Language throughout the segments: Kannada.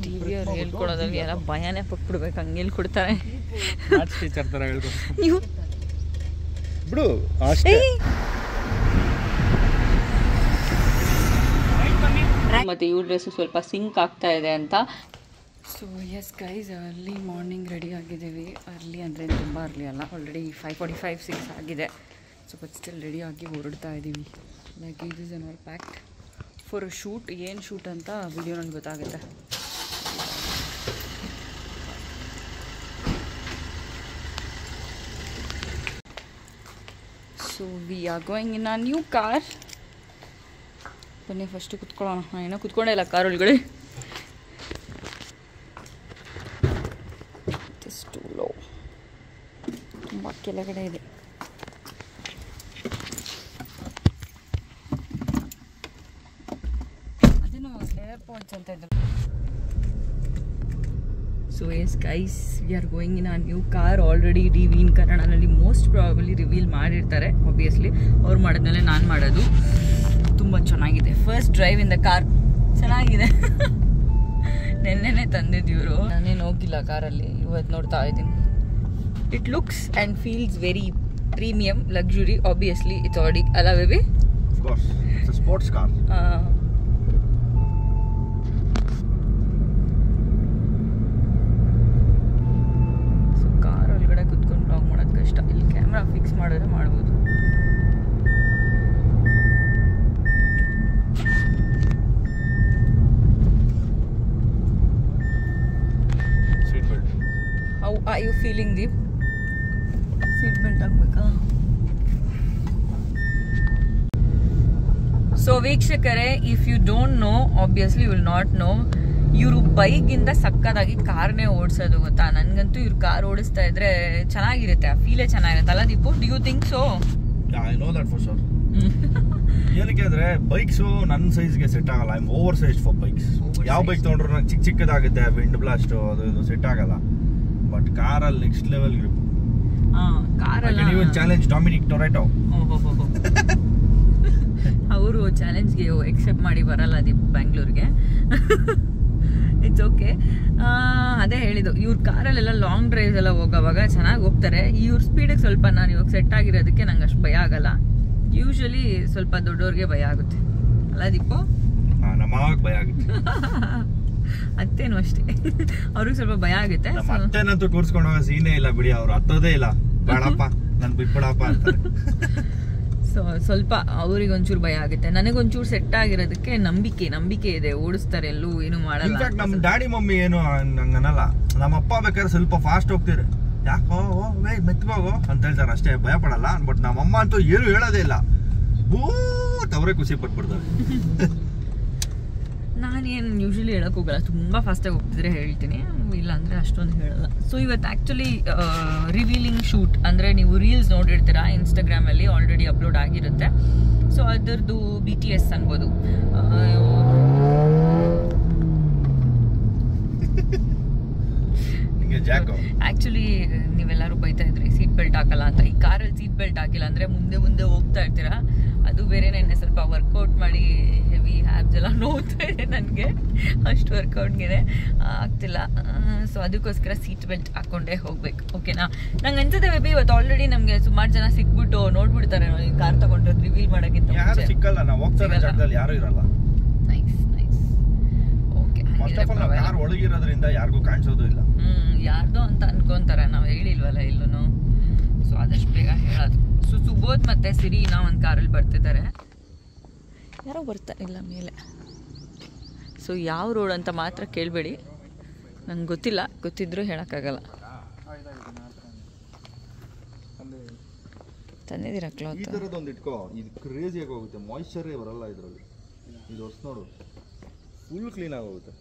ಟಿವಿ ಅವ್ರು ಹೇಳ್ಕೊಡೋದ್ರಲ್ಲಿ ಎಲ್ಲ ಭಯನೇ ಪಟ್ಬಿಡ್ಬೇಕು, ಹಂಗೆ ಹೇಳ್ಕೊಡ್ತಾರೆ. ಟೀಚರ್ ಥರ ಹೇಳ್ಕೊಡ್ತಾರೆ ನೀವು ಬಿಡು ಅಷ್ಟೇ. ಮತ್ತು ಇವ್ರ ಡ್ರೆಸ್ಸು ಸ್ವಲ್ಪ ಸಿಂಕ್ ಆಗ್ತಾ ಇದೆ ಅಂತ. So yes guys, early morning ready ಆಗಿದ್ದೀವಿ. ಅರ್ಲಿ ಅಂದರೆ ತುಂಬ ಅರ್ಲಿ ಅಲ್ಲ, ಆಲ್ರೆಡಿ 5:45, 6 ಆಗಿದೆ. ಸೊ ಬಟ್ ಸ್ಟಿಲ್ ರೆಡಿ ಆಗಿ ಹೊರಡ್ತಾ ಇದ್ದೀವಿ. Luggages are all packed for a shoot. ಏನು ಶೂಟ್ ಅಂತ ವಿಡಿಯೋನಲ್ಲಿ ಗೊತ್ತಾಗುತ್ತೆ. So we are going in a new car. ಬನ್ನಿ ಫಸ್ಟು ಕುತ್ಕೊಳ್ಳೋಣ. ನಾನು ಏನೋ ಕುತ್ಕೊಂಡೇ ಇಲ್ಲ ಕಾರ್ ಒಳಗಡೆ. ಎಷ್ಟು ಲೋ, ತುಂಬ ಕೆಳಗಡೆ ಇದೆ. ಅದೇನು ಏರ್ಪೋರ್ಟ್ಸ್ ಅಂತ ಇದ್ದಾರೆ. So yes guys, we are going in a new car. Already reveal ಕನ್ನಡನಲ್ಲಿ ಮೋಸ್ಟ್ ಪ್ರಾಬಲಿ ರಿವೀಲ್ ಮಾಡಿರ್ತಾರೆ. ಆಬ್ವಿಯಸ್ಲಿ ಅವ್ರು ಮಾಡಿದ್ಮೇಲೆ ನಾನು ಮಾಡೋದು. ತುಂಬ ಚೆನ್ನಾಗಿದೆ. First drive in the car. ಚೆನ್ನಾಗಿದೆ. ನೆನ್ನೆನೇ ತಂದಿದ್ದೀವರು, ನಾನೇನು ಹೋಗಿಲ್ಲ ಕಾರಲ್ಲಿ, ಇವತ್ತು ನೋಡ್ತಾ ಇದ್ದೀನಿ. It looks and feels very premium, luxury. Obviously it's Audi ಅಲ್ಲ baby? Sports car. So car ಒಳಗಡೆ ಕುತ್ಕೊಂಡು ಬ್ಲಾಗ್ ಮಾಡೋದು ಕಷ್ಟ. ಇಲ್ಲಿ ಕ್ಯಾಮ್ರಾ ಫಿಕ್ಸ್ ಮಾಡಿದ್ರೆ ಮಾಡ್ಬೋದು. How are you feeling, Deep? Seat belt ಹಾಕ್ಬೇಕಾ? ಸೊ ವೀಕ್ಷಕರೇ, if you don't know, obviously you will not know, ಇವರು ಬೈಕಿಂದ ಸಕ್ಕದಾಗಿ ಕಾರ್ನೇ ಓಡಿಸೋದು ಗೊತ್ತಾ. ನನಗಂತೂ ಇವ್ರು ಕಾರ್ ಓಡಿಸ್ತಾ ಇದ್ರೆ ಚೆನ್ನಾಗಿರುತ್ತೆ, ಆ ಫೀಲೇ ಚೆನ್ನಾಗಿರುತ್ತೆ ಅಲ್ಲ Deepu? Do you think so? I know that for sure. ಏನಕ್ಕೆ ಅಂದ್ರೆ ಬೈಕ್ಸು ನನ್ನ ಸೈಜ್ಗೆ ಸೆಟ್ ಆಗಲ್ಲ. I am over size for bikes. ಯಾವ ಬೈಕ್ ತೊಗೊಂಡ್ರು ನಂಗೆ ಚಿಕ್ಕ ಚಿಕ್ಕದಾಗುತ್ತೆ, ವಿಂಡ್ ಬ್ಲಾಸ್ಟ್ ಅದು ಇದು ಸೆಟ್ ಆಗಲ್ಲ. ಬಟ್ ಕಾರಲ್ಲಿ ನೆಕ್ಸ್ಟ್ ಲೆವೆಲ್ ಗ್ರಿಪ್. ಕಾರಲ್ಲಿ ನೀವು ಚಾಲೆಂಜ್ ಡೊಮಿನಿಕ್ ಟೊರೆಟೊ. ಅವರು ಚಾಲೆಂಜ್ಗೆ ಎಕ್ಸೆಪ್ಟ್ ಮಾಡಿ ಬರಲ್ಲ ದೀಪ್ ಬ್ಯಾಂಗ್ಳೂರ್ಗೆ. It's okay. ಅದೇ ಹೇಳಿದ್ದು, ಇವ್ರ ಕಾರಲ್ಲೆಲ್ಲ ಲಾಂಗ್ ಡ್ರೈವ್ಸ್ ಎಲ್ಲ ಹೋಗೋವಾಗ ಚೆನ್ನಾಗಿ ಹೋಗ್ತಾರೆ. ಇವ್ರ ಸ್ಪೀಡಿಗೆ ಸ್ವಲ್ಪ ನಾನು ಇವಾಗ ಸೆಟ್ ಆಗಿರೋದಕ್ಕೆ ನಂಗೆ ಅಷ್ಟು ಭಯ ಆಗಲ್ಲ. ಯೂಶಲಿ ಸ್ವಲ್ಪ ದೊಡ್ಡವ್ರಿಗೆ ಭಯ ಆಗುತ್ತೆ ಅಲ್ಲ ದೀಪು? ನಮಗೆ ಭಯ ಆಗುತ್ತೆ. ಅತ್ತೇನು ಅಷ್ಟೇ, ಅವ್ರಿಗೆ ಸ್ವಲ್ಪ ಭಯ ಆಗುತ್ತೆ. ಅತ್ತೇನಂತೂ ಕೂರ್ಸ್ಕೊಂಡು ಹೋಗೋ ಸೀನೇ ಇಲ್ಲ ಬಿಡಿ, ಅವ್ರು ಹತ್ತೋದೇ ಇಲ್ಲ. ಬೇಡಪ್ಪ ನನ್ ಬಿಟ್ಬಿಡಪ್ಪ ಅಂತಾರೆ. ಸೊ ಸ್ವಲ್ಪ ಅವ್ರಿಗೆ ಒಂಚೂರು ಭಯ ಆಗುತ್ತೆ. ನನಗೊಂಚೂರು ಸೆಟ್ ಆಗಿರೋದಕ್ಕೆ ನಂಬಿಕೆ ಇದೆ, ಓಡಿಸ್ತಾರೆ, ಎಲ್ಲೂ ಏನು ಮಾಡಲ್ಲ. ಇನ್ಫ್ಯಾಕ್ಟ್ ನಮ್ಮ ಡ್ಯಾಡಿ ಮಮ್ಮಿ ಏನು ಹಂಗನಲ್ಲ. ನಮ್ಮ ಅಪ್ಪ ಬೇಕಾದ್ರೆ ಸ್ವಲ್ಪ ಫಾಸ್ಟ್ ಹೋಗ್ತೀರಿ, ಯಾಕೋ ಮೆತ್ಕೋಗೋ ಅಂತ ಹೇಳ್ತಾರೆ ಅಷ್ಟೇ, ಭಯ ಪಡಲ್ಲ. ಬಟ್ ನಮ್ಮಮ್ಮ ಅಂತೂ ಏನು ಹೇಳೋದೇ ಇಲ್ಲ, ಅವರೇ ಖುಷಿ ಪಟ್ಬಿಡ್ತಾರೆ. ನಾನೇನು ಯೂಶಲಿ ಹೇಳಕ್ ಹೋಗಲ್ಲ, ತುಂಬ ಫಾಸ್ಟಾಗಿ ಹೋಗ್ತಿದ್ರೆ ಹೇಳ್ತೀನಿ, ಇಲ್ಲ ಅಂದರೆ ಅಷ್ಟೊಂದು ಹೇಳಲ್ಲ. ಸೊ ಇವತ್ತು ಆ್ಯಕ್ಚುಲಿ ರಿವೀಲಿಂಗ್ ಶೂಟ್ ಅಂದರೆ ನೀವು ರೀಲ್ಸ್ ನೋಡಿರ್ತೀರಾ ಇನ್ಸ್ಟಾಗ್ರಾಮಲ್ಲಿ, ಆಲ್ರೆಡಿ ಅಪ್ಲೋಡ್ ಆಗಿರುತ್ತೆ. ಸೊ ಅದರದ್ದು BTS ಅನ್ಬೋದು. ಆ್ಯಕ್ಚುಲಿ ನೀವೆಲ್ಲರೂ ಬೈತಾ ಇದ್ರಿ ಸೀಟ್ ಬೆಲ್ಟ್ ಹಾಕಲ್ಲ ಅಂತ. ಈ ಕಾರಲ್ಲಿ ಸೀಟ್ ಬೆಲ್ಟ್ ಹಾಕಿಲ್ಲ ಅಂದರೆ ಮುಂದೆ ಹೋಗ್ತಾ ಇರ್ತೀರಾ. ಅದು ಬೇರೆ ನೆನ್ನೆ ಸ್ವಲ್ಪ ವರ್ಕೌಟ್ ಮಾಡಿ ಹೆವಿ ಹ್ಯಾಬ್ಸ್ ಎಲ್ಲ ನೋಡ್ತಾ ಇದೆ ನನಗೆ, ಅಷ್ಟು ವರ್ಕೌಟ್ಗೆ ಆಗ್ತಿಲ್ಲ. ಸೊ ಅದಕ್ಕೋಸ್ಕರ ಸೀಟ್ ಬೆಲ್ಟ್ ಹಾಕ್ಕೊಂಡೇ ಹೋಗ್ಬೇಕು. ಓಕೆನಾ? ನಂಗೆ ಅನ್ಸುತ್ತೆ ಬೇಬಿ ಇವತ್ತು ಆಲ್ರೆಡಿ ನಮಗೆ ಸುಮಾರು ಜನ ಸಿಕ್ಬಿಟ್ಟು ನೋಡ್ಬಿಡ್ತಾರೆ ಈ ಕಾರ್ ತಗೊಂಡು ರಿವೀಲ್ ಮಾಡೋಕ್ಕಿಂತ ಸಿಕ್ಕಲ್ಲ. ನಾವು ಹೋಗ್ತಾರೆ ಜಾಗದಲ್ಲಿ ಯಾರು ಇರಲ್ಲ. Nice nice. ಓಕೆ, ಕಾರ್ ಒಳಗಿರೋದ್ರಿಂದ ಯಾರಿಗೂ ಕಾಣಿಸೋದು ಇಲ್ಲ. ಯಾರ್ದೋ ಅಂತ ಅನ್ಕೊಂತಾರೆ, ನಾವು ಹೇಳಿಲ್ವಲ್ಲ ಇಲ್ಲೂ. ಸೊ ಆದಷ್ಟು ಬೇಗ ಹೇಳೋದು. ಸೊ ಸುಬೋಧ್ ಮತ್ತೆ ಸಿರಿನಾ ಒಂದು ಕಾರಲ್ಲಿ ಬರ್ತಿದ್ದಾರೆ. ಯಾರೋ ಬರ್ತಾನಿಲ್ಲ ಮೇಲೆ. ಸೊ ಯಾವ ರೋಡ್ ಅಂತ ಮಾತ್ರ ಕೇಳಬೇಡಿ, ನಂಗೆ ಗೊತ್ತಿಲ್ಲ, ಗೊತ್ತಿದ್ರೂ ಹೇಳೋಕ್ಕಾಗಲ್ಲ. ತಂದಿದ್ದೀರಾ ಕ್ಲಾತ್? ಈ ಥರದೊಂದು ಇಟ್ಕೋ, ಇದು ಕ್ರೇಜಿಯಾಗಿ ಹೋಗುತ್ತೆ, ಮಾಯಿಶ್ಚರೇ ಬರಲ್ಲ ಇದರಲ್ಲಿ. ಇದು ಹೊಸ ನೋಡು, ಫುಲ್ ಕ್ಲೀನ್ ಆಗೋಗುತ್ತೆ.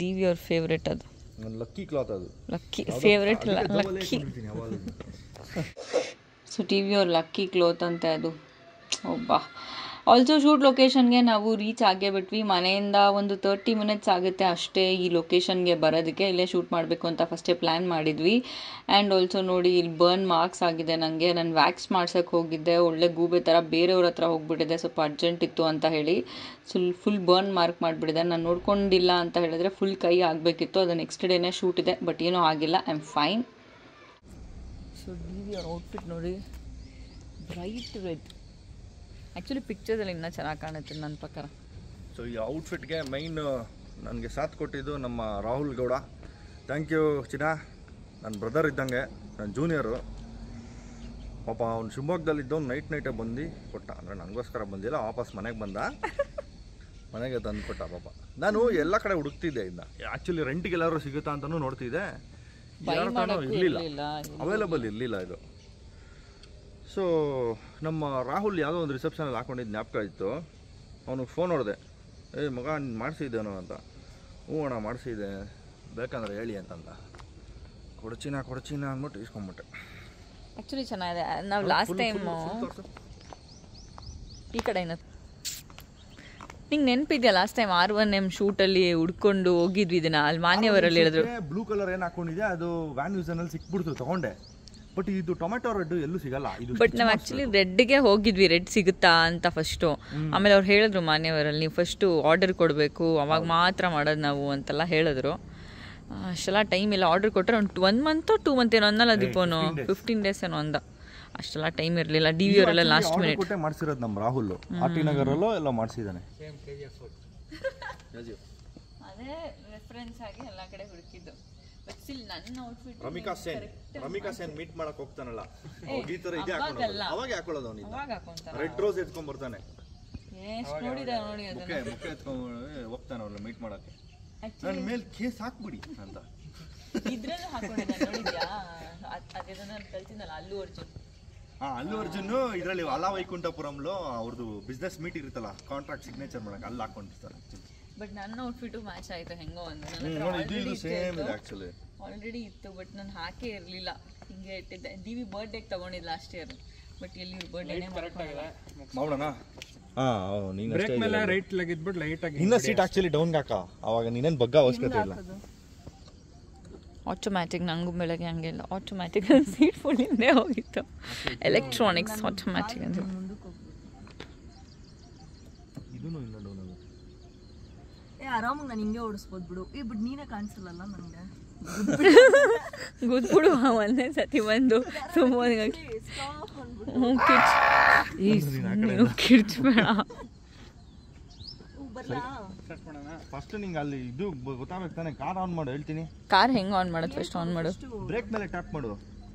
DV ಅವ್ರ ಫೇವ್ರೇಟ್ ಅದು. ಲಕ್ಕಿ ಕ್ಲಾತ್ ಅದು. ಲಕ್ಕಿ ಫೇವ್ರೇಟ್ ಇಲ್ಲ, ಲಕ್ಕಿ. ಸೊ DV ಅವ್ರ ಲಕ್ಕಿ ಕ್ಲೋತ್ ಅಂತೆ ಅದು. ಒಬ್ಬ ಆಲ್ಸೋ ಶೂಟ್ ಲೊಕೇಶನ್ಗೆ ನಾವು ರೀಚ್ ಆಗೇ ಬಿಟ್ವಿ. ಮನೆಯಿಂದ ಒಂದು 30 ಮಿನಿಟ್ಸ್ ಆಗುತ್ತೆ ಅಷ್ಟೇ ಈ ಲೊಕೇಶನ್ಗೆ ಬರೋದಕ್ಕೆ. ಇಲ್ಲೇ ಶೂಟ್ ಮಾಡಬೇಕು ಅಂತ ಫಸ್ಟೇ ಪ್ಲ್ಯಾನ್ ಮಾಡಿದ್ವಿ. ಆ್ಯಂಡ್ ಆಲ್ಸೋ ನೋಡಿ ಇಲ್ಲಿ ಬರ್ನ್ ಮಾರ್ಕ್ಸ್ ಆಗಿದೆ ನನಗೆ. ನಾನು ವ್ಯಾಕ್ಸ್ ಮಾಡ್ಸೋಕ್ಕೆ ಹೋಗಿದ್ದೆ, ಒಳ್ಳೆ ಗೂಬೆ ಥರ ಬೇರೆಯವ್ರ ಹತ್ರ ಹೋಗ್ಬಿಟ್ಟಿದೆ, ಸ್ವಲ್ಪ ಅರ್ಜೆಂಟ್ ಇತ್ತು ಅಂತ ಹೇಳಿ ಫುಲ್ ಬರ್ನ್ ಮಾರ್ಕ್ ಮಾಡಿಬಿಟ್ಟಿದೆ. ನಾನು ನೋಡ್ಕೊಂಡಿಲ್ಲ ಅಂತ ಹೇಳಿದ್ರೆ ಫುಲ್ ಕೈ ಆಗಬೇಕಿತ್ತು. ಅದು ನೆಕ್ಸ್ಟ್ ಡೇನೇ ಶೂಟ್ ಇದೆ, ಬಟ್ ಏನೂ ಆಗಿಲ್ಲ. I am fine. So Divi ಅವ್ರ ಔಟ್ಫಿಟ್ ನೋಡಿ, ಬ್ರೈಟ್ ರೆಡ್. ಆ್ಯಕ್ಚುಲಿ ಪಿಕ್ಚರ್ಸಲ್ಲಿ ಇನ್ನೂ ಚೆನ್ನಾಗಿ ಕಾಣುತ್ತೆ ನನ್ನ ಪ್ರಕಾರ. ಸೊ ಈ ಔಟ್ಫಿಟ್ಗೆ ಮೈನ್ ನನಗೆ ಸಾಥ್ ಕೊಟ್ಟಿದ್ದು ನಮ್ಮ ರಾಹುಲ್ ಗೌಡ. ಥ್ಯಾಂಕ್ ಯು ಚಿನ್ನ, ನನ್ನ ಬ್ರದರ್ ಇದ್ದಂಗೆ, ನನ್ನ ಜೂನಿಯರು. ಪಾಪ ಅವ್ನು ಶಿವಮೊಗ್ಗದಲ್ಲಿದ್ದವ್ನು ನೈಟೇ ಬಂದು ಕೊಟ್ಟ. ಅಂದರೆ ನನಗೋಸ್ಕರ ಬಂದಿಲ್ಲ, ವಾಪಸ್ ಮನೆಗೆ ಬಂದ, ಮನೆಗೆ ತಂದು ಕೊಟ್ಟ. ಪಾಪ ನಾನು ಎಲ್ಲ ಕಡೆ ಹುಡುಕ್ತಿದ್ದೆ ಇದ್ದ. ಆ್ಯಕ್ಚುಲಿ ರೆಂಟಿಗೆಲ್ಲಾದ್ರೂ ಸಿಗುತ್ತಾ ಅಂತಲೂ ನೋಡ್ತಿದ್ದೆ, ಇರಲಿಲ್ಲ, ಅವೈಲಬಲ್ ಇರಲಿಲ್ಲ ಇದು. ಸೊ ನಮ್ಮ ರಾಹುಲ್ ಯಾವುದೋ ಒಂದು ರಿಸೆಪ್ಷನಲ್ಲಿ ಹಾಕೊಂಡಿದ್ದು ಜ್ಞಾಪಕ ಇತ್ತು. ಅವನಿಗೆ ಫೋನ್ ಹೊಡೆದೆ, ಮಗ ನೀನು ಮಾಡಿಸಿದ್ದೇನೋ ಅಂತ. ಹ್ಞೂ ಅಣ್ಣ ಮಾಡಿಸಿದ್ದೆ, ಬೇಕಂದ್ರೆ ಹೇಳಿ ಅಂತಂದ. ಕೊಡಚಿನ ಅಂದ್ಬಿಟ್ಟು ಇಸ್ಕೊಂಬಿಟ್ಟೆ. ಆ್ಯಕ್ಚುಲಿ ಚೆನ್ನಾಗಿದೆ. ನಾವು ಲಾಸ್ಟ್ ಟೈಮ್ ಈ ಕಡೆ ನಿಂಗೆ ನೆನಪಿದೆಯಾ ಲಾಸ್ಟ್ ಟೈಮ್ R1M ಶೂಟಲ್ಲಿ ಹುಡ್ಕೊಂಡು ಹೋಗಿದ್ವಿ ಇದನ್ನ, ಅಲ್ಲಿ ಮಾನ್ಯವರಲ್ಲಿ ಹೇಳಿದ್ರು. ಬ್ಲೂ ಕಲರ್ ಏನು ಹಾಕೊಂಡಿದೆ ಅದು ವ್ಯಾನ್ ಯೂಸನಲ್ಲಿ ಸಿಕ್ಬಿಡ್ತು, ತಗೊಂಡೆ. ಬಟ್ ಇದು ಟೊಮೆಟೊ ರೆಡ್ ಎಲ್ಲೂ ಸಿಗಲ್ಲ ಇದು. ಬಟ್ ನಾವು ಆ್ಯಕ್ಚುಲಿ ರೆಡ್ಗೆ ಹೋಗಿದ್ವಿ, ರೆಡ್ ಸಿಗುತ್ತಾ ಅಂತ ಫಸ್ಟು. ಆಮೇಲೆ ಅವ್ರು ಹೇಳಿದ್ರು ಮಾನ್ಯವರಲ್ಲಿ, ನೀವು ಫಸ್ಟು ಆರ್ಡರ್ ಕೊಡಬೇಕು, ಅವಾಗ ಮಾತ್ರ ಮಾಡೋದು ನಾವು ಅಂತೆಲ್ಲ ಹೇಳಿದ್ರು. ಅಷ್ಟೆಲ್ಲ ಟೈಮ್ ಇಲ್ಲ. ಆರ್ಡರ್ ಕೊಟ್ಟರೆ ಒಂದು 1 ಮಂತ್ 2 ಮಂತ್ ಏನೋ ಅನ್ನಲ್ಲ ದೀಪೋನು, 15 ಡೇಸ್ ಏನೋ ಅಂದ. ಅಷ್ಟೆಲ್ಲ ಟೈಮ್ ಇರಲಿಲ್ಲ. ಡಿ ವಿ ಅವರೆಲ್ಲ ಲಾಸ್ಟ್ ಮಿನಿಟ್ ಮಾಡಿಸಿರೋದು ನಮ್ಮ ರಾಹುಲ್. ಆರ್.ಟಿ. ನಗರಲ್ಲೋ ಎಲ್ಲ ಮಾಡಿಸಿದ್ದಾನೆ. ಅದೇ ರೆಫರೆನ್ಸ್ ಆಗಿ ಎಲ್ಲ ಕಡೆ ಹುಡುಕಿದ್ದು. ಬಟ್ ಸ್ಟಿಲ್ ನನ್ನ ಔಟ್ಫಿಟ್ ರಮಿಕಾ ಸೇನ್ ಮೀಟ್ ಮಾಡಕ್ ಹೋಗ್ತಾನಲ್ಲ, ಈ ತರ ಇದೆ ಅವಾಗ ಹಾಕೊಳ್ಳೋದು. ಅವನಿಗೆ ರೆಡ್ ರೋಸ್ ಎತ್ಕೊಂಡ್ ಬರ್ತಾನೆ, ನೋಡಿದ ನೋಡಿ ಮುಖ ಎತ್ಕೊಂಡ್ ಹೋಗ್ತಾನೆ ಅವ್ರನ್ನ ಮೀಟ್ ಮಾಡಕ್ಕೆ. ನನ್ನ ಮೇಲೆ ಕೇಸ್ ಹಾಕ್ಬಿಡಿ ಅಂತ ಇದ್ರಲ್ಲೂ ಹಾಕೊಂಡಿದ್ದ ನೋಡಿದ್ಯಾ? ಅದೇನೋ ನಾನು ಕಲ್ತಿದ್ದಲ್ಲ ಅಲ್ಲು ಅರ್ಜುನ್ ಇದರಲ್ಲಿ ಅಲಾ ವೈಕುಂಠಪುರಂలో ಅವ್ರದ್ದು ಬಿಸ್ನೆಸ್ ಮೀಟ್ ಇರುತ್ತಲ್ಲ, ಕಾಂಟ್ರಾಕ್ಟ್ ಸಿಗ್ನೇಚರ್ ಮಾಡಕ್ಕೆ ಅಲ್ಲಿ ಹಾಕೊಂಡಿರ್ತಾರೆ. ಬಟ್ ನನ್ನ ಔಟ್ಫಿಟ್ ಮ್ಯಾಚ್ ಆಯ್ತು ಹೆಂಗೋ ಒಂದು. ಆಲ್ರೆಡಿ ಇತ್ತು ಬಟ್ ನಾನು ಹಾಕೇ ಇರಲಿಲ್ಲ, ಹಿಂಗೆ ಇಟ್ಟಿದ್ದೆ. ಡಿವಿ ಬರ್ಡೇಗೆ ತಗೊಂಡಿದ್ದು ಲಾಸ್ಟ್ ಇಯರ್, ಬಟ್ ಎಲ್ಲಿ ಬರ್ಡೇನೇ ಮಾಡೋಣ. ಇನ್ನ ಸೀಟ್ ಆಕ್ಚುಲಿ ಡೌನ್ ಹಾಕ, ಅವಾಗ ನೀನೇನು ಬಗ್ಗ ಅವಶ್ಯಕತೆ ಇಲ್ಲ. ಆಟೋಮ್ಯಾಟಿಕ್ ನಂಗೂ ಬೆಳಗ್ಗೆ ಹಂಗೆಲ್ಲ ಆಟೋಮ್ಯಾಟಿಕ್ ಸೀಟ್ ಫುಲ್ ಹಿಂದೆ ಹೋಗಿತ್ತು. ಎಲೆಕ್ಟ್ರಾನಿಕ್ಸ್ ಆಟೋಮ್ಯಾಟಿಕ್ ಅಂತ ಆರಾಮಾಗಿ ನಾನು ಹಿಂಗೆ ಓಡಿಸ್ಬೋದು ಬಿಡು. ಬಟ್ ನೀನೇ ಕಾಣಿಸಲ್ಲ ನನಗೆ. ಗೊತ್ಬಿಡು ಒಂದೇ ಸತಿ ಬಂದು ಸುಮ್ಮನೆ ಕಿರ್ಚ್ಬೇಡ. ಫಸ್ಟ್ ನಿಂಗೆ ಅಲ್ಲಿ ಇದು ಗೊತ್ತಾಗಬೇಕು ತಾನೆ, ಕಾರ್ ಆನ್ ಮಾಡು ಹೇಳ್ತೀನಿ. ಕಾರ್ ಹೆಂಗ್ ಆನ್ ಮಾಡೋದು? ಫಸ್ಟ್ ಆನ್ ಮಾಡು, ಬ್ರೇಕ್ ಮೇಲೆ ಟ್ಯಾಪ್ ಮಾಡು.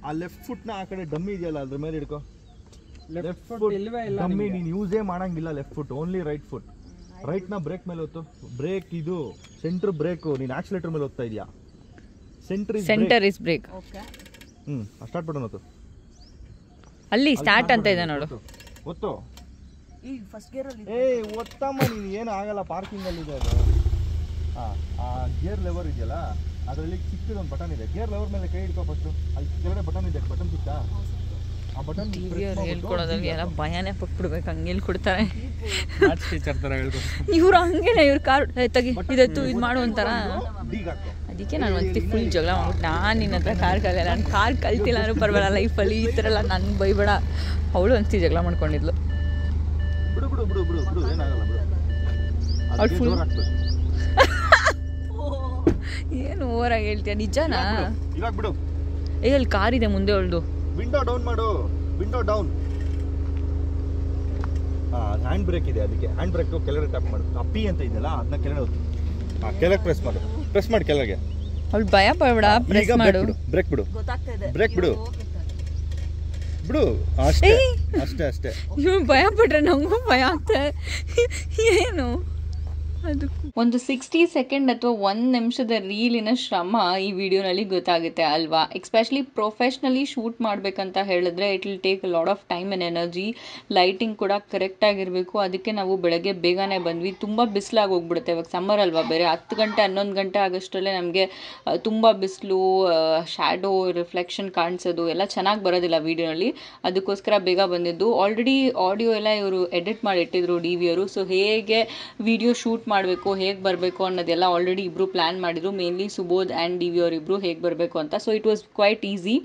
ಆ ಲೆಫ್ಟ್ ಫುಟ್ ನ ಆ ಕಡೆ ಡಮ್ಮಿ ಇದೆಯಲ್ಲ ಅದ್ರ ಮೇಲೆ ಹಿಡ್ಕೋ. ಲೆಫ್ಟ್ ಫುಟ್ ಡಮ್ಮಿ ನೀನು ಯೂಸೇ ಮಾಡಂಗಿಲ್ಲ. Left foot only right foot. Right ನ ಬ್ರೇಕ್ ಮೇಲೆ ಹೊತ್ತು. ಬ್ರೇಕ್ ಇದು ಸೆಂಟರ್ ಬ್ರೇಕ್, ನೀನು ಆಕ್ಸಿಲೇಟರ್ ಮೇಲೆ ಹೋಗ್ತಾ ಇದೆಯಾ? Centre is brake. Start button ಹೊತ್ತು. ಅಲ್ಲಿ ಸ್ಟಾರ್ಟ್ ಅಂತ ಇದೆ ನೋಡು, ಒತ್ತು. ಒತ್ತಮ್ಮ, ನೀನು ಏನು ಆಗಲ್ಲ, ಪಾರ್ಕಿಂಗ್ ಅಲ್ಲಿ ಇದೆ ಅದು. ಆ ಗೇರ್ ಲೆವರ್ ಇದೆಯಲ್ಲ ಅದರಲ್ಲಿ ಚಿಕ್ಕದೊಂದು ಬಟನ್ ಇದೆ. ಗೇರ್ ಲೆವರ್ ಮೇಲೆ ಕೈ ಹಿಡ್ಕೋ ಫಸ್ಟ್. ಅಲ್ಲಿ ಕೆಳಗಡೆ ಬಟನ್ ಇದೆ, ಬಟನ್ ಸಿಕ್ತಾ? ಆ ಬಟನ್ ಹೇಳ್ಕೊಡೋದ್ರಲ್ಲಿ ಎಲ್ಲ ಭಯನೇ ಪಟ್ಬಿಡ್ಬೇಕು, ಹಂಗೆ ಹೇಳ್ಕೊಡ್ತಾರೆ ಇವ್ರು. ಹಂಗೇನೆ ಇವ್ರು ಕಾರ್ ತೆಗಿ ಇದತ್ತು ಇದು ಮಾಡು ಅಂತಾರ. ಅದಕ್ಕೆ ನಾನು ಒಂದ್ಸತಿ ಫುಲ್ ಜಗಳ ಮಾಡ್ಬಿಟ್ಟು, ನಾನು ನಿನ್ನ ಹತ್ರ ಕಾರ್ ಕಲಿಯಲ್ಲ, ನಾನು ಕಾರ್ ಕಲ್ತಿಲ್ಲ ಅಂದ್ರೂ ಪರವಾಗಿಲ್ಲ ಲೈಫಲ್ಲಿ, ಈ ಥರ ಎಲ್ಲ ನನ್ಗೆ ಬೈಬೇಡ. ಅವಳು ಒಂದ್ಸತಿ ಜಗಳ ಮಾಡ್ಕೊಂಡಿದ್ಲು. ಏನು ಓವರಾಗಿ ಹೇಳ್ತೀಯ? ನಿಜನಾ? ಅಲ್ಲಿ ಕಾರ್ ಇದೆ ಮುಂದೆ ಅವಳ್ದು. ವಿಂಡೋ ಡೌನ್ ಮಾಡು, ವಿಂಡೋ ಡೌನ್. ಹ್ಯಾಂಡ್ ಬ್ರೇಕ್ ಇದೆ, ಅದಕ್ಕೆ ಹ್ಯಾಂಡ್ ಬ್ರೇಕ್ ಕೆಳಗಡೆ ಟ್ಯಾಪ್ ಮಾಡು. ಆ ಪಿ ಅಂತ ಇದೆಯಲ್ಲ ಅದನ್ನ ಕೆಳಗಡೆ ಹೋಗ್ತು. ಕೆಳಗೆ ಪ್ರೆಸ್ ಮಾಡು, ಪ್ರೆಸ್ ಮಾಡಿ ಕೆಳಗೆ. ಅವಳು ಭಯ ಪಡಬೇಡ, ಪ್ರೆಸ್ ಮಾಡು. ಬ್ರೇಕ್ ಬಿಡು, ಬ್ರೇಕ್ ಬಿಡು ಬಿಡು. ಅಷ್ಟೇ ಅಷ್ಟೇ ಅಷ್ಟೇ. ನೀವು ಭಯ ಪಟ್ರೆ ನಂಗೂ ಭಯ ಆಗ್ತದೆ. ಏನು ಒಂದು 60 ಸೆಕೆಂಡ್ ಅಥವಾ 1 ನಿಮಿಷದ ರೀಲಿನ ಶ್ರಮ ಈ ವಿಡಿಯೋನಲ್ಲಿ ಗೊತ್ತಾಗುತ್ತೆ ಅಲ್ವಾ. ಎಸ್ಪೆಷಲಿ ಪ್ರೊಫೆಷ್ನಲಿ ಶೂಟ್ ಮಾಡಬೇಕಂತ ಹೇಳಿದ್ರೆ it will take lot of time and energy. Lighting ಕೂಡ ಕರೆಕ್ಟಾಗಿರಬೇಕು. ಅದಕ್ಕೆ ನಾವು ಬೆಳಗ್ಗೆ ಬೇಗನೆ ಬಂದ್ವಿ. ತುಂಬ ಬಿಸಿಲಾಗಿ ಹೋಗ್ಬಿಡುತ್ತೆ. ಇವಾಗ ಸಮ್ಮರ್ ಅಲ್ವಾ, ಬೇರೆ 10 ಗಂಟೆ 11 ಗಂಟೆ ಆಗೋಷ್ಟರಲ್ಲೇ ನಮಗೆ ತುಂಬ ಬಿಸಿಲು, ಶ್ಯಾಡೋ, ರಿಫ್ಲೆಕ್ಷನ್ ಕಾಣಿಸೋದು ಎಲ್ಲ ಚೆನ್ನಾಗಿ ಬರೋದಿಲ್ಲ ವೀಡಿಯೋನಲ್ಲಿ. ಅದಕ್ಕೋಸ್ಕರ ಬೇಗ ಬಂದಿದ್ದು. ಆಲ್ರೆಡಿ ಆಡಿಯೋ ಎಲ್ಲ ಇವರು ಎಡಿಟ್ ಮಾಡಿ ಇಟ್ಟಿದ್ರು DVಯವರು. ಸೊ ಹೇಗೆ ವಿಡಿಯೋ ಶೂಟ್ ಮಾಡಬೇಕು, ಹೇಗೆ ಬರಬೇಕು ಅನ್ನೋದೆಲ್ಲ ಆಲ್ರೆಡಿ ಇಬ್ಬರು ಪ್ಲ್ಯಾನ್ ಮಾಡಿದರು. ಮೇನ್ಲಿ ಸುಬೋಧ್ ಆ್ಯಂಡ್ DV ಅವರಿಬ್ಬರು ಹೇಗೆ ಬರಬೇಕು ಅಂತ. So it was quite easy.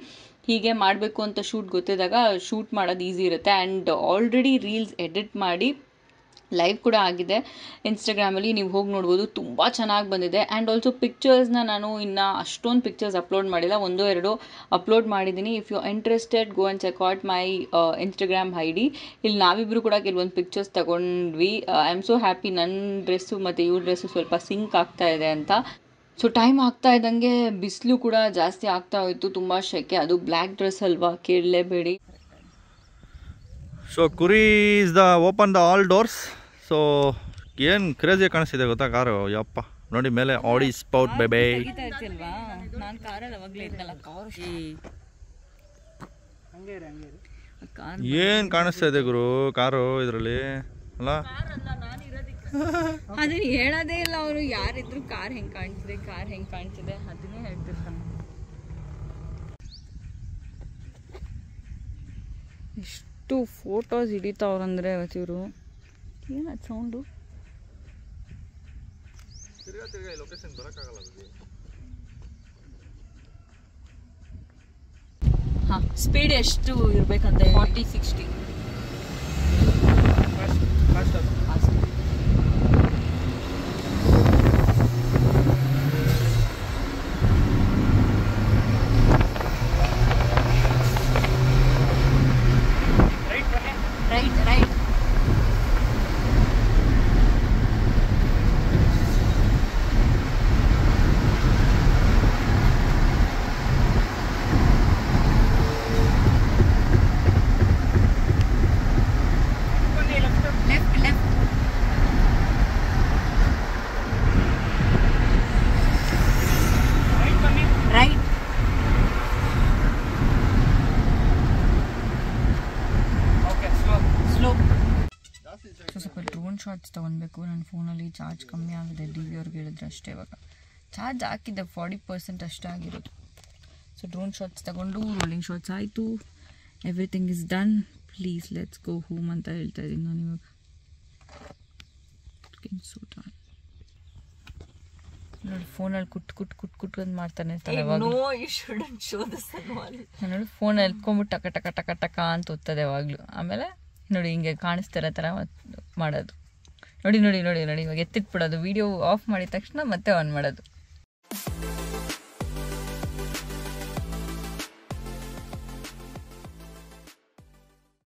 ಹೀಗೆ ಮಾಡಬೇಕು ಅಂತ ಶೂಟ್ ಗೊತ್ತಿದ್ದಾಗ ಶೂಟ್ ಮಾಡೋದು ಈಸಿ ಇರುತ್ತೆ. ಆ್ಯಂಡ್ ಆಲ್ರೆಡಿ ರೀಲ್ಸ್ ಎಡಿಟ್ ಮಾಡಿ ಲೈವ್ ಕೂಡ ಆಗಿದೆ ಇನ್ಸ್ಟಾಗ್ರಾಮಲ್ಲಿ, ನೀವು ಹೋಗಿ ನೋಡ್ಬೋದು. ತುಂಬ ಚೆನ್ನಾಗಿ ಬಂದಿದೆ. ಆ್ಯಂಡ್ ಆಲ್ಸೋ ಪಿಕ್ಚರ್ಸ್ನ ನಾನು ಇನ್ನು ಅಷ್ಟೊಂದು ಪಿಕ್ಚರ್ಸ್ ಅಪ್ಲೋಡ್ ಮಾಡಿಲ್ಲ, 1-2 ಅಪ್ಲೋಡ್ ಮಾಡಿದ್ದೀನಿ. If you interested go and check out my Instagram ID. ಇಲ್ಲಿ ನಾವಿಬ್ಬರು ಕೂಡ ಕೆಲವೊಂದು ಪಿಕ್ಚರ್ಸ್ ತಗೊಂಡ್ವಿ. I am so happy. ನನ್ನ ಡ್ರೆಸ್ಸು ಮತ್ತು ಇವ್ರ ಡ್ರೆಸ್ಸು ಸ್ವಲ್ಪ ಸಿಂಕ್ ಆಗ್ತಾ ಇದೆ ಅಂತ. ಸೊ ಟೈಮ್ ಆಗ್ತಾ ಇದ್ದಂಗೆ ಬಿಸಿಲು ಕೂಡ ಜಾಸ್ತಿ ಆಗ್ತಾ ಹೋಯಿತು, ತುಂಬ ಶೆಕೆ. ಅದು ಬ್ಲ್ಯಾಕ್ ಡ್ರೆಸ್ ಅಲ್ವಾ, ಕೇಳಲೇಬೇಡಿ. ಸೊ ಕುರಿ is the open the all doors. So ಏನು ಕ್ರೇಜಿ ಕಾಣಿಸ್ತಿದೆ ಗೊತ್ತಾ ಕಾರು. ಯಪ್ಪ ನೋಡಿ ಮೇಲೆ ಆಡಿ ಸ್ಪೌಟ್ ಬೇಬೇ. ನಾನು ಕಾರಲ್ಲಿ ಅವಾಗಲೇ ಇದ್ದಲ್ಲ, ಏನು ಕಾಣಿಸ್ತಾ ಇದೆ ಗುರು ಕಾರು ಇದರಲ್ಲಿ ಅಲ್ಲ. ಅದನ್ನ ಹೇಳೋದೇ ಇಲ್ಲ ಅವರು. ಯಾರಿದ್ರು ಕಾರ್ ಹೆಂಗೆ ಕಾಣ್ತಿದೆ ಅದನ್ನೇ ಹೇಳ್ತಿರ್ತಾನೆ. ಎಷ್ಟು ಫೋಟೋಸ್ ಹಿಡಿತಾವ್ರಂದ್ರೆ ಇವತ್ತಿವರು. ಏನದು ಸೌಂಡು? ಹಾಂ, ಸ್ಪೀಡ್ ಎಷ್ಟು ಇರಬೇಕಂತ? 40-60. ಸ್ವಲ್ಪ ಡ್ರೋನ್ ಶಾಟ್ಸ್ ತೊಗೊಳ್ಬೇಕು. ನನ್ನ ಫೋನಲ್ಲಿ ಚಾರ್ಜ್ ಕಮ್ಮಿ ಆಗಿದೆ. DV ಅವ್ರಿಗೆ ಹೇಳಿದ್ರೆ ಅಷ್ಟೇ. ಇವಾಗ ಚಾರ್ಜ್ ಹಾಕಿದ್ದೆ 40% ಅಷ್ಟೇ ಆಗಿರೋದು. ಸೊ ಡ್ರೋನ್ ಶಾಟ್ಸ್ ತಗೊಂಡು ರೋಲಿಂಗ್ ಶಾಟ್ಸ್ ಆಯಿತು. Everything is done. Please let's go home ಅಂತ ಹೇಳ್ತಾ ಇದ್ದೀನಿ ನಾನು ಇವಾಗ. ನೋಡಿ ಫೋನಲ್ಲಿ ಕುಟ್ ಅಂತ ಮಾಡ್ತಾನೆ ಇರ್ತಾನೆ. ನೋಡಿ ಫೋನ್ ಎಲ್ಕೊಂಬಿಟ್ಟು ಟಕ ಅಂತ ಓದ್ತದೆ ಯಾವಾಗಲೂ. ಆಮೇಲೆ ನೋಡಿ ಹಿಂಗೆ ಕಾಣಿಸ್ತಿರೋ ಥರ ಮಾಡೋದು. ನೋಡಿ ಇವಾಗ ಎತ್ತಿಟ್ಬಿಡೋದು. ವಿಡಿಯೋ ಆಫ್ ಮಾಡಿದ ತಕ್ಷಣ ಮತ್ತೆ ಆನ್ ಮಾಡೋದು.